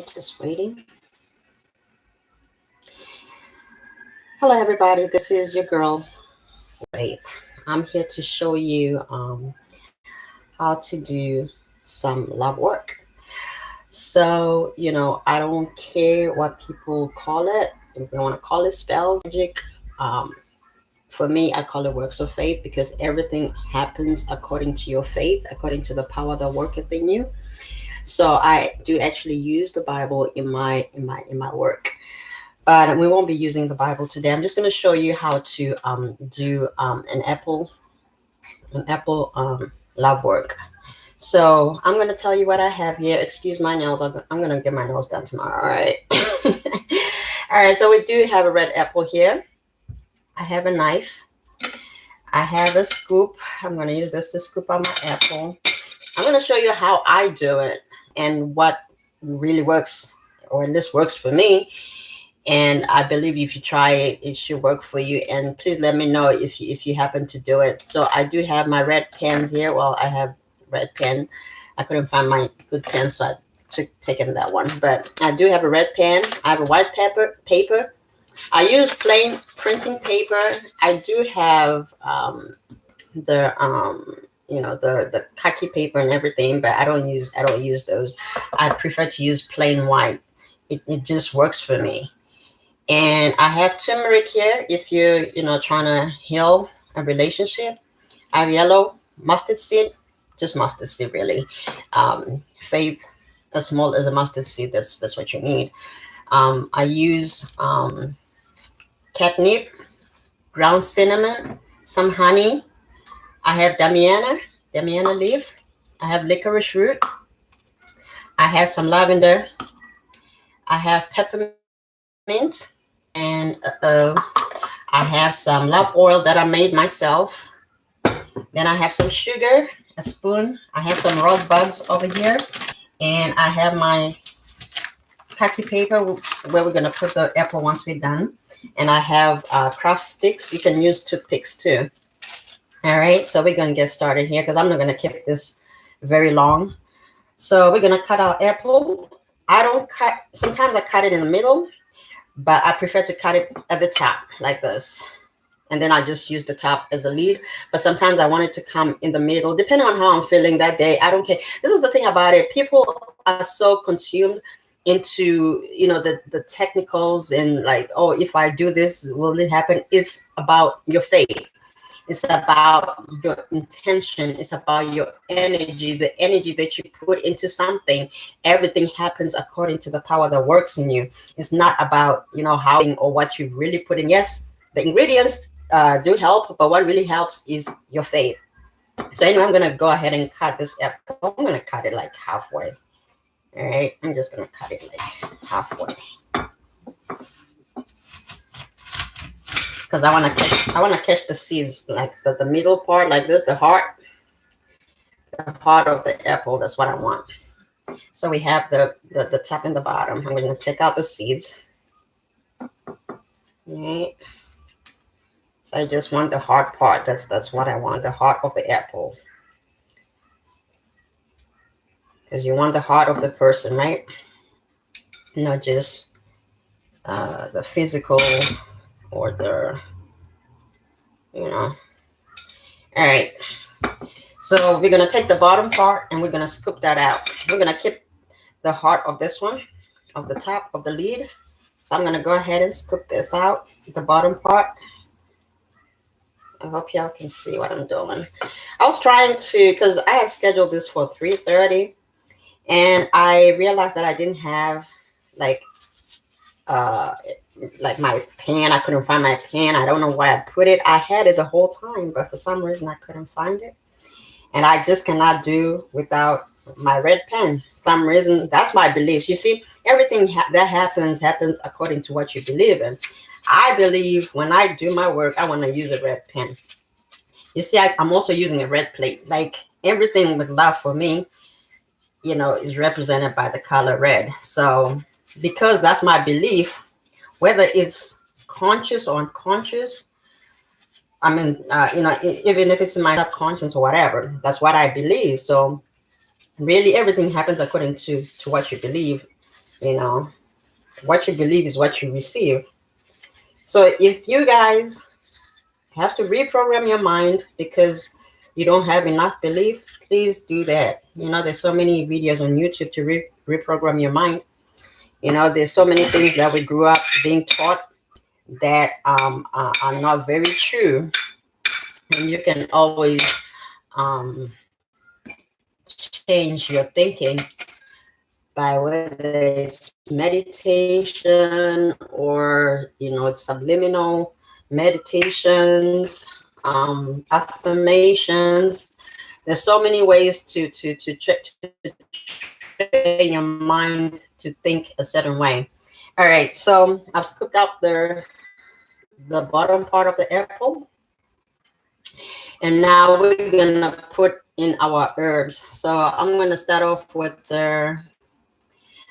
right, just waiting. Hello, everybody. This is your girl, Faith. I'm here to show you how to do some lab work. So, I don't care what people call it. If they want to call it spells, magic. Um, for me, I call it works of faith because everything happens according to your faith, according to the power that worketh in you. So I do actually use the Bible in my work. But we won't be using the Bible today. I'm just going to show you how to do an Apple lab work. So I'm going to tell you what I have here. Excuse my nails. I'm going to get my nails done tomorrow. All right. All right. So we do have a red apple here. I have a knife. I have a scoop. I'm going to use this to scoop out my apple. I'm going to show you how I do it and what really works, or at least works for me. And I believe if you try it, it should work for you. And please let me know if you happen to do it. So I do have my red pens here. Well, I have red pen. I couldn't find my good pen, so I taken that one. But I do have a red pen. I have a white paper. I use plain printing paper. I do have the khaki paper and everything, but I don't use those. I prefer to use plain white. It just works for me. And I have turmeric here if you're, trying to heal a relationship. I have yellow mustard seed, just mustard seed really. Faith, as small as a mustard seed, that's what you need. I use catnip, ground cinnamon, some honey. I have Damiana leaf. I have licorice root. I have some lavender. I have peppermint. And I have some love oil that I made myself. Then I have some sugar, a spoon. I have some rosebuds over here. And I have my khaki paper where we're going to put the apple once we're done. And I have craft sticks. You can use toothpicks too. All right, so we're going to get started here because I'm not going to keep this very long. So we're going to cut our apple. Sometimes I cut it in the middle, but I prefer to cut it at the top like this. And then I just use the top as a lead. But sometimes I want it to come in the middle, depending on how I'm feeling that day. I don't care. This is the thing about it. People are so consumed into, the technicals and like, oh, if I do this, will it happen? It's about your faith. It's about your intention. It's about your energy, the energy that you put into something. Everything happens according to the power that works in you. It's not about, how or what you really put in. Yes, the ingredients do help, but what really helps is your faith. So anyway, I'm going to go ahead and cut this apple. I'm going to cut it like halfway. All right, I'm just going to cut it like halfway. Because I want to catch the seeds, like the middle part, like this, the heart of the apple. That's what I want. So we have the top and the bottom. I'm going to take out the seeds. All right. So I just want the heart part. That's what I want, the heart of the apple. Because you want the heart of the person, right? Not just the physical or the, all right. So we're going to take the bottom part and we're going to scoop that out. We're going to keep the heart of this one, of the top of the lid. So I'm going to go ahead and scoop this out, the bottom part. I hope y'all can see what I'm doing. I was trying to, because I had scheduled this for 3:30, and I realized that I didn't have like my pen. I couldn't find my pen. I don't know where I put it. I had it the whole time, but for some reason I couldn't find it. And I just cannot do without my red pen. For some reason, that's my beliefs. You see, everything that happens according to what you believe in. I believe when I do my work, I want to use a red pen. You see, I'm also using a red plate. Like everything with love for me, is represented by the color red. So because that's my belief, whether it's conscious or unconscious, I mean, even if it's in my subconscious or whatever, that's what I believe. So really everything happens according to what you believe. You know, what you believe is what you receive. So if you guys have to reprogram your mind because you don't have enough belief, please do that. You know, there's so many videos on YouTube to reprogram your mind. You know, there's so many things that we grew up being taught that are not very true. And you can always um, change your thinking by whether it's meditation or, you know, subliminal meditations, affirmations. There's so many ways to train your mind to think a certain way. All right, so I've scooped out the bottom part of the apple, and now we're gonna put in our herbs. So I'm gonna start off with the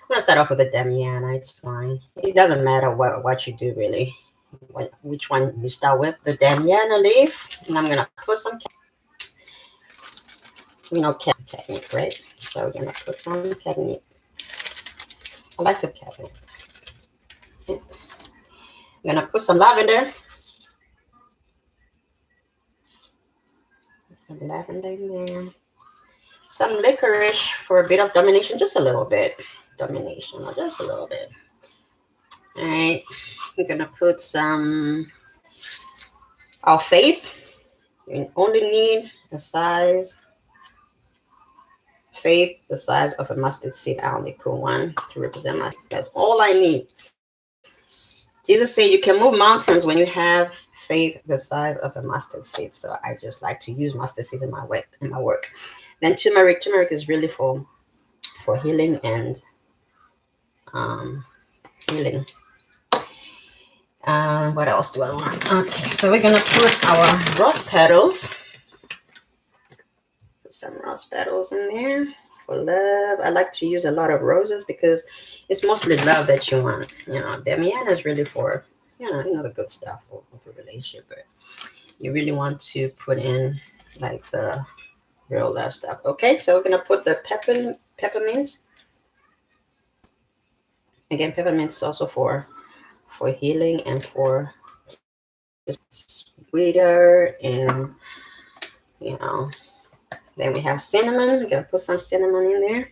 Damiana. It's fine. It doesn't matter what you do really. Which one you start with? The Damiana leaf, and I'm gonna put some, catnip, right? So we're gonna put some catnip. I like to catnip. I'm gonna put some lavender. Some lavender in there. Some licorice for a bit of domination, just a little bit. Domination, just a little bit. All right, I'm gonna put some our faith. You only need the size of a mustard seed. I only put one to represent my. That's all I need. Jesus said you can move mountains when you have faith the size of a mustard seed. So I just like to use mustard seed in my work. Then turmeric. Turmeric is really for healing and healing. What else do I want? Okay, so we're gonna put our rose petals. Put some rose petals in there for love. I like to use a lot of roses because it's mostly love that you want. You know, Damiana is really for the good stuff of a relationship, but you really want to put in like the real love stuff. Okay, so we're gonna put the peppermint. Again, peppermint is also for healing and for sweeter, and then we have cinnamon. We're gonna put some cinnamon in there.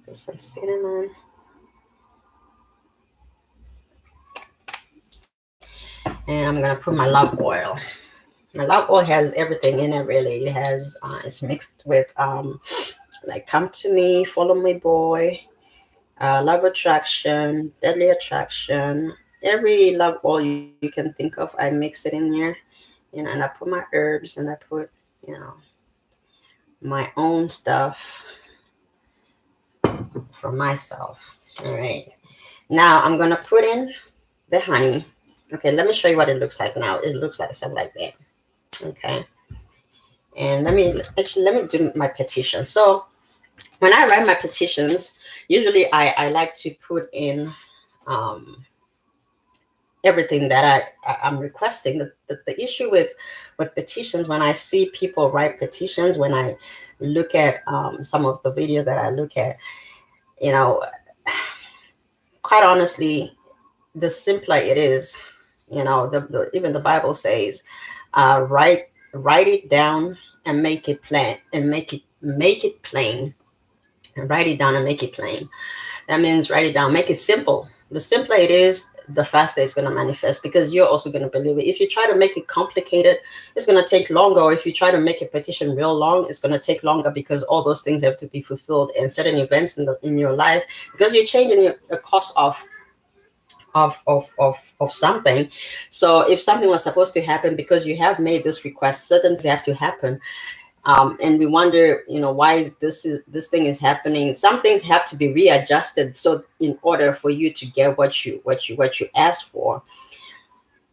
Put some cinnamon. And I'm gonna put my love oil. My love oil has everything in it, really. It has it's mixed with like Come to Me, Follow Me Boy, Love Attraction, Deadly Attraction. Every love oil you can think of, I mix it in there. And I put my herbs, and I put, my own stuff for myself. All right. Now I'm gonna put in the honey. Okay, let me show you what it looks like now. It looks like something like that. Okay. And let me do my petition. So when I write my petitions, usually I like to put in everything that I'm requesting. The issue with petitions, when I see people write petitions, when I look at some of the videos that I look at, quite honestly, the simpler it is, even the Bible says, write it down and make it plain, and make it plain, and write it down and make it plain. That means write it down, make it simple. The simpler it is, the faster it's going to manifest, because you're also going to believe it. If you try to make it complicated, it's going to take longer. Or if you try to make a petition real long, it's going to take longer, because all those things have to be fulfilled, and certain events in your life, because you're changing the course of something. So if something was supposed to happen, because you have made this request, certain things have to happen. And we wonder, why this thing is happening. Some things have to be readjusted, so in order for you to get what you asked for.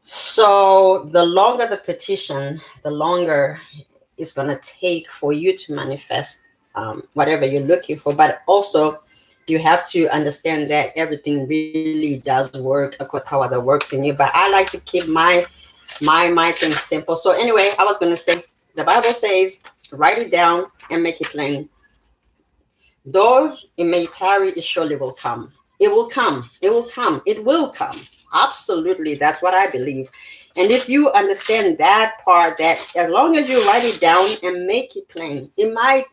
So the longer the petition, the longer it's going to take for you to manifest whatever you're looking for. But also, you have to understand that everything really does work according to how it works in you. But I like to keep my thing simple. So anyway, I was going to say, the Bible says, write it down and make it plain. Though it may tarry, it surely will come. It will come. It will come. It will come. Absolutely. That's what I believe. And if you understand that part, that as long as you write it down and make it plain, it might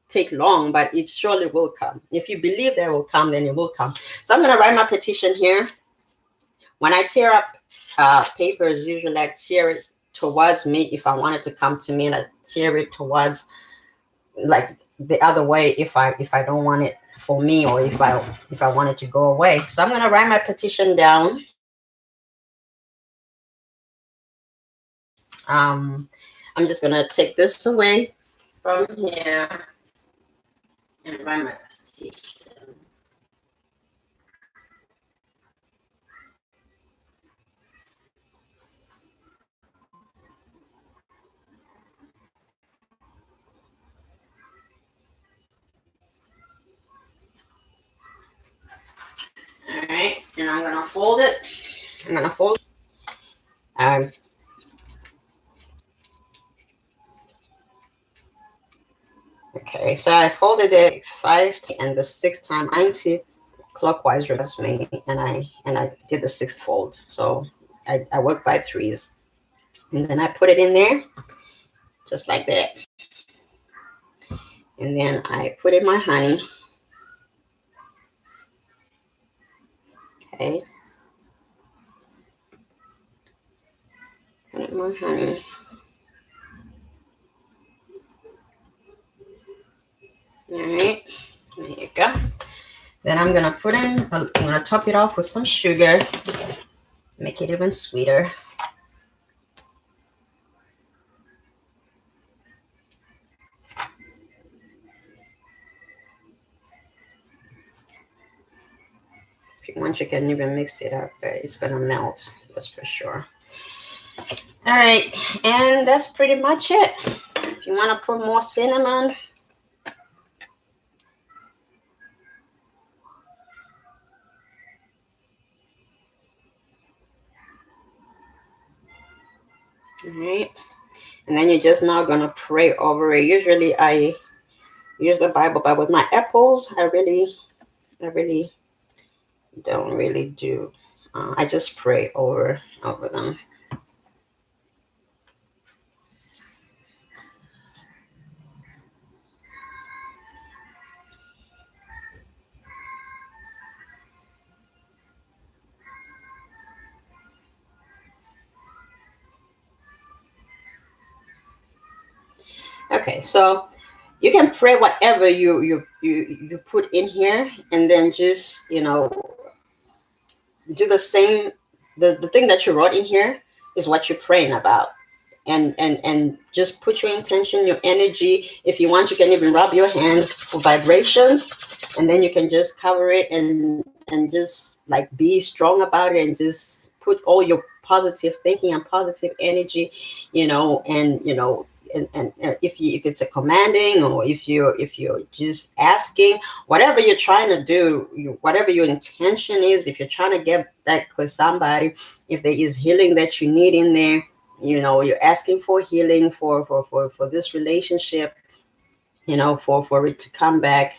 take long, but it surely will come. If you believe that it will come, then it will come. So I'm going to write my petition here. When I tear up papers, usually I tear it towards me. If I want it to come to me, and I tear it towards, like, the other way if I don't want it for me, or if I want it to go away. So I'm going to write my petition down. I'm just going to take this away from here and write my petition. All right, and I'm going to fold it. I'm going to fold it. Okay, so I folded it 5 and the 6th time anti-clockwise reverse me, and I did the 6th fold. So I work by 3s, and then I put it in there just like that, and then I put in my honey. Okay, put in my honey. All right, there you go. Then I'm gonna I'm gonna top it off with some sugar, make it even sweeter. If you want, you can even mix it up, but it's gonna melt, that's for sure. All right, and that's pretty much it. If you want to put more cinnamon, all right, and then you're just now gonna pray over it. Usually I use the Bible, but with my apples, I really don't really do. I just pray over them. Okay, so you can pray whatever you put in here, and then just, you know, do the same. The thing that you wrote in here is what you're praying about, and just put your intention, your energy. If you want, you can even rub your hands for vibrations, and then you can just cover it and just like be strong about it, and just put all your positive thinking and positive energy, you know, and you know. And if it's a commanding, or if you're just asking, whatever you're trying to do, whatever your intention is, if you're trying to get back with somebody, if there is healing that you need in there, you know, you're asking for healing for this relationship, you know, for it to come back,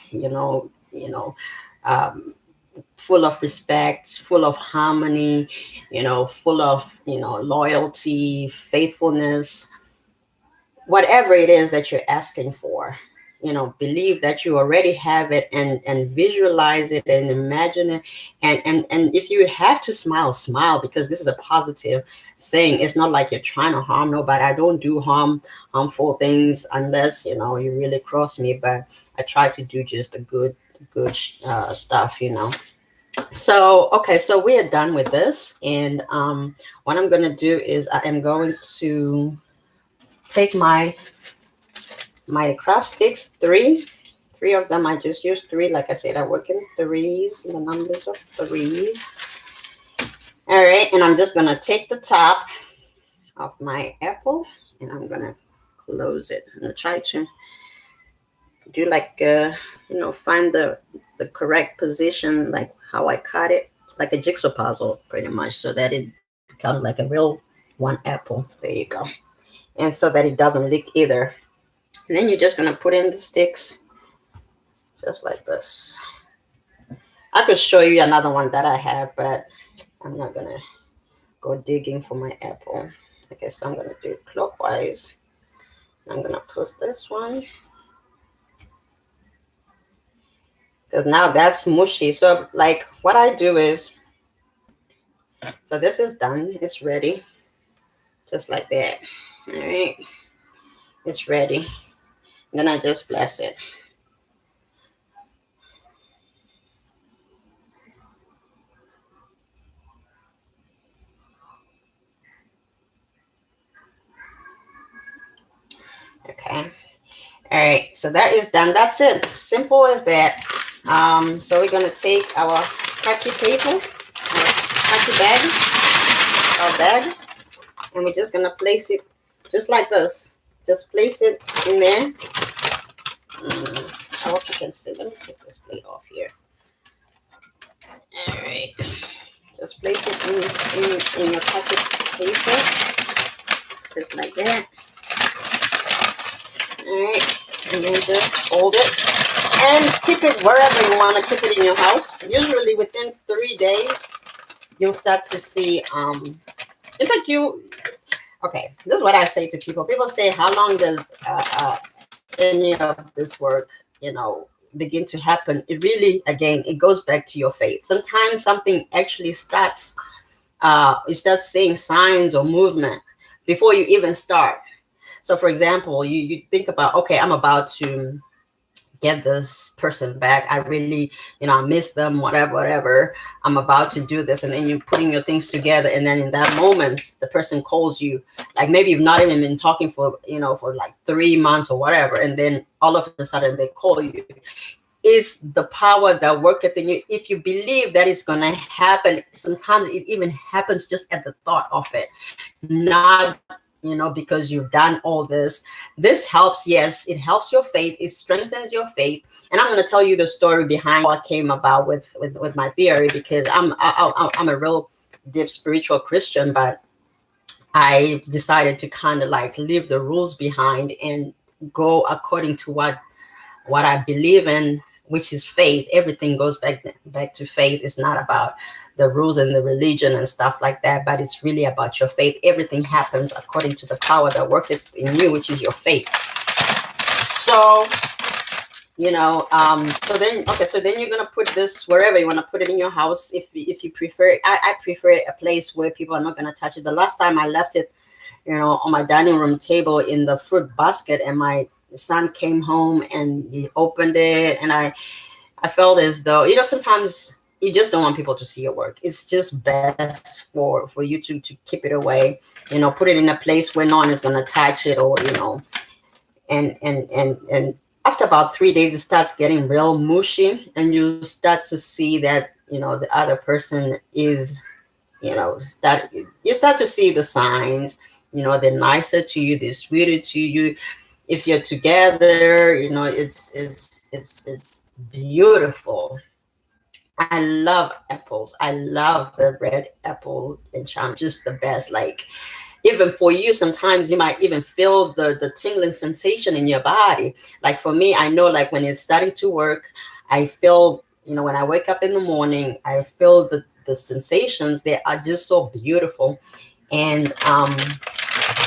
full of respect, full of harmony, you know, full of, you know, loyalty, faithfulness, whatever it is that you're asking for, you know, believe that you already have it, and visualize it and imagine it. And if you have to smile, because this is a positive thing. It's not like you're trying to harm nobody. I don't do harmful things unless, you know, you really cross me, but I try to do just the good stuff, you know. So, okay, so we are done with this. And what I'm going to do is I am going to take my craft sticks, three of them. I just used 3. Like I said, I work in 3s, in the numbers of 3s. All right, and I'm just gonna take the top of my apple, and I'm gonna close it. I'm gonna try to do like you know, find the correct position, like how I cut it, like a jigsaw puzzle, pretty much, so that it becomes like a real one apple. There you go. And so that it doesn't leak either. And then you're just gonna put in the sticks just like this. I could show you another one that I have, but I'm not gonna go digging for my apple. I guess I'm gonna do it clockwise. I'm gonna put this one because now that's mushy. So like what I do is, so this is done. It's ready, just like that. All right, it's ready. Then I just bless it. Okay. All right. So that is done. That's it. Simple as that. So we're gonna take our khaki paper, our khaki bag, our bag, and we're just gonna place it just like this. Just place it in there. I hope you can see. Let me take this plate off here. All right. Just place it in your khaki paper, just like that. All right. And then just fold it and keep it wherever you want to keep it in your house. Usually within 3 days, you'll start to see, in fact, okay, this is what I say to people. People say, how long does any of this work, begin to happen? It really, again, it goes back to your faith. Sometimes something actually starts, you start seeing signs or movement before you even start. So for example, you think about, okay, I'm about to get this person back. I really, I miss them, whatever. I'm about to do this. And then you're putting your things together. And then in that moment, the person calls you, like maybe you've not even been talking for like 3 months or whatever. And then all of a sudden they call you. Is the power that worketh in you. If you believe that it's going to happen, sometimes it even happens just at the thought of it, not because you've done all this. This helps. Yes, it helps your faith. It strengthens your faith. And I'm going to tell you the story behind what came about with my theory, because I'm a real deep spiritual Christian, but I decided to kind of like leave the rules behind and go according to what I believe in, which is faith. Everything goes back to faith. It's not about the rules and the religion and stuff like that, but it's really about your faith. Everything happens according to the power that works in you, which is your faith. So, so then you're gonna put this wherever you want to put it in your house. If you prefer, I prefer a place where people are not gonna touch it. The last time I left it, on my dining room table in the fruit basket, and my son came home and he opened it, and I felt as though, sometimes you just don't want people to see your work. It's just best for you to keep it away, put it in a place where no one is going to touch it, or, and after about 3 days, it starts getting real mushy, and you start to see that, the other person is, you start to see the signs, they're nicer to you, they're sweeter to you. If you're together, it's beautiful. I love apples. I love the red apple and cham, just the best. Like, even for you, sometimes you might even feel the tingling sensation in your body. Like for me, I know, like when it's starting to work, I feel, when I wake up in the morning, I feel the sensations. They are just so beautiful. And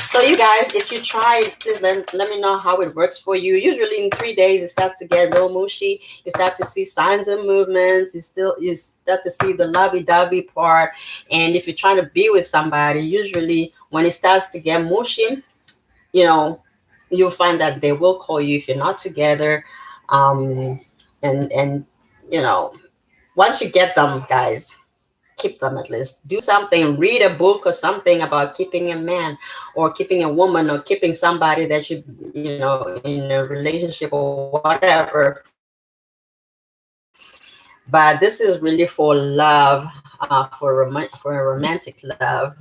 so you guys, if you try it, please let me know how it works for you. Usually in 3 days, it starts to get real mushy. You start to see signs and movements. You start to see the lovey-dovey part. And if you're trying to be with somebody, usually when it starts to get mushy, you'll find that they will call you if you're not together. And once you get them, guys, keep them. At least do something, read a book or something about keeping a man or keeping a woman or keeping somebody that you in a relationship or whatever. But this is really for love, for a romantic love.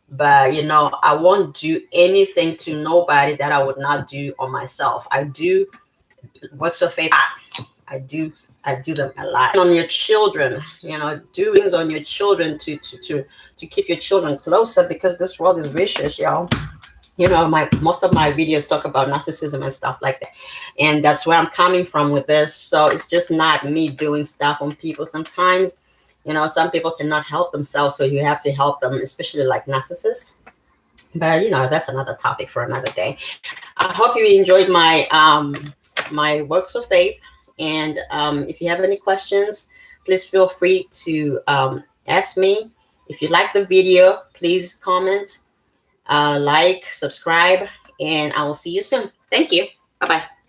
But I won't do anything to nobody that I would not do on myself. I do works of faith. I do them a lot. On your children, do things on your children to keep your children closer, because this world is vicious, y'all. you know, most of my videos talk about narcissism and stuff like that, and that's where I'm coming from with this. So it's just not me doing stuff on people. Sometimes, you know, some people cannot help themselves, so you have to help them, especially like narcissists. But you know, that's another topic for another day. I hope you enjoyed my my works of faith, and if you have any questions, please feel free to ask me. If you like the video, please comment, like, subscribe, and I will see you soon. Thank you. Bye bye.